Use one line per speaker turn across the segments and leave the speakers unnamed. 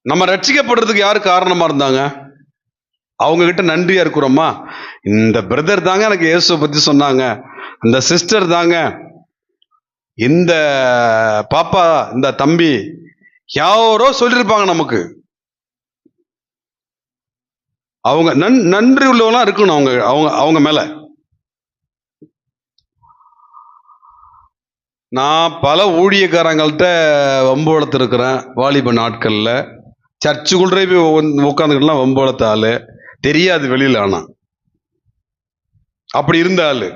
நம்ம ரட்சிக்கப்படுறதுக்கு யாரு காரணமா இருந்தாங்க? அவங்க கிட்ட நன்றியா இருக்கிறோமா? இந்த பிரதர் தாங்க எனக்கு இயேசுவை பத்தி சொன்னாங்க, இந்த சிஸ்டர் தாங்க, இந்த பாப்பா, இந்த தம்பி, யாரோ சொல்லியிருப்பாங்க நமக்கு. அவங்க நன்றி உள்ளவங்களா இருக்கணும் அவங்க அவங்க அவங்க மேல. நான் பல ஊழியக்காரங்கள்ட்ட வம்பு வளர்த்துருக்கிறேன் வாலிப நாட்கள்ல. சர்ச்சுக்குள்ளே போய் உட்காந்துக்கிட்டுலாம் வம்பு வளர்த்த ஆளு, தெரியாது வெளியில. ஆனா அப்படி இருந்த ஆளு,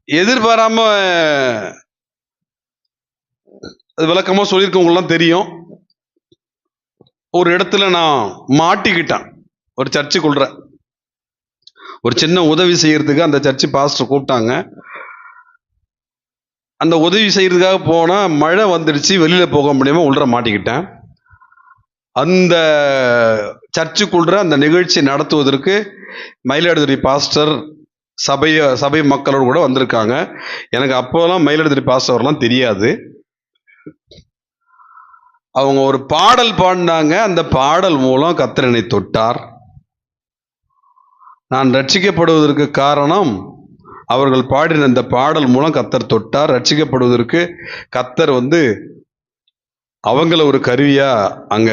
எதிர்பாராம விளக்கமா சொல்லியிருக்கவங்கலாம் தெரியும். ஒரு இடத்துல நான் மாட்டிக்கிட்டேன். ஒரு சர்ச்சுக்குள்ள ஒரு சின்ன உதவி செய்யறதுக்கு அந்த சர்ச்சு பாஸ்டர் கூப்பிட்டாங்க. அந்த உதவி செய்யறதுக்காக போனா மழை வந்துடுச்சு, வெளியில போக முடியாம உள்ள மாட்டிக்கிட்டேன். அந்த சர்ச்சுக்குள்ள அந்த நிகழ்ச்சி நடத்துவதற்கு மயிலாடுதுறை பாஸ்டர் சபை மக்களோடு கூட வந்திருக்காங்க. எனக்கு அப்போலாம் மயிலாடுதுறை பாஸ்டர்லாம் தெரியாது. அவங்க ஒரு பாடல் பாடினாங்க. அந்த பாடல் மூலம் கர்த்தர் என்னை தொட்டார். நான் ரட்சிக்கப்படுவதற்கு காரணம் அவர்கள் பாடின அந்த பாடல் மூலம் கர்த்தர் தொட்டார். ரட்சிக்கப்படுவதற்கு கர்த்தர் அவங்கள ஒரு கருவியா அங்க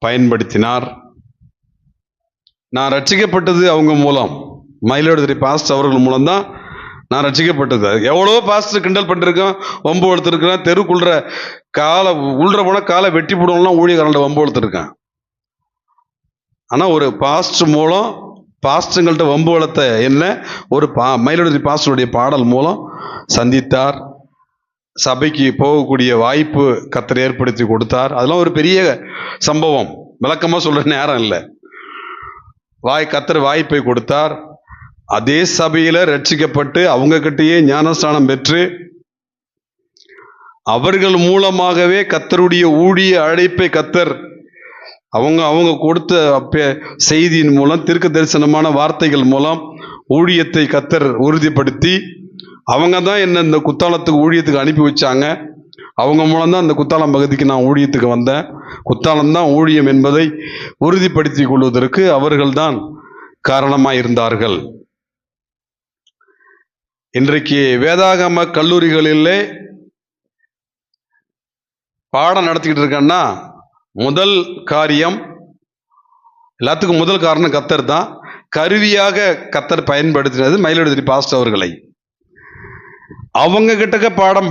பயன்படுத்தினார். நான் ரட்சிக்கப்பட்டது அவங்க மூலம், மயிலாடுதுறை பாஸ்டர் அவர்கள் மூலம் தான் நான் ரட்சிக்கப்பட்டது. எவ்வளோ பாஸ்டர் கிண்டல் பண்ணிருக்கேன், வம்பு வளர்த்துருக்கேன், தெருக்குள்ள உள்ள போனா காலை வெட்டி போடுவோம்லாம் ஊழியக்காரன் வம்பு வளர்த்துருக்கேன். ஆனா ஒரு பாஸ்டர் மூலம், பாஸ்டர்கள்ட்ட வம்பு வளர்த்த என்ன ஒரு மயிலாடுதுறை பாஸ்டருடைய பாடல் மூலம் சந்தித்தார். சபைக்கு போகக்கூடிய வாய்ப்பு கர்த்தர் ஏற்படுத்தி கொடுத்தார். அதெல்லாம் ஒரு பெரிய சம்பவம், விளக்கமா சொல்ற நேரம் இல்லை. கர்த்தர் வாய்ப்பை கொடுத்தார். அதே சபையில ரட்சிக்கப்பட்டு அவங்க கிட்டேயே ஞானஸ்தானம் பெற்று அவர்கள் மூலமாகவே கர்த்தருடைய ஊழிய அழைப்பை கர்த்தர் அவங்க கொடுத்த செய்தியின் மூலம், தீர்க்க தரிசனமான வார்த்தைகள் மூலம் ஊழியத்தை கர்த்தர் உறுதிப்படுத்தி, அவங்க தான் என்ன இந்த குத்தாலத்துக்கு ஊழியத்துக்கு அனுப்பி வச்சாங்க. அவங்க மூலம் தான் இந்த குத்தாலம் பகுதிக்கு நான் ஊழியத்துக்கு வந்தேன். குத்தாலம் தான் ஊழியம் என்பதை உறுதிப்படுத்தி கொள்வதற்கு அவர்கள் தான் காரணமாக இருந்தார்கள். இன்றைக்கு வேதாகம கல்லூரிகளிலே பாடம் நடத்திக்கிட்டு இருக்கேன்னா முதல் காரியம், எல்லாத்துக்கும் முதல் காரணம் கர்த்தர் தான். கருவியாக கர்த்தர் பயன்படுத்தினது மயிலாடுதுறை பாஸ்டர் அவர்களை. அவங்க கிட்டக்க பாடம்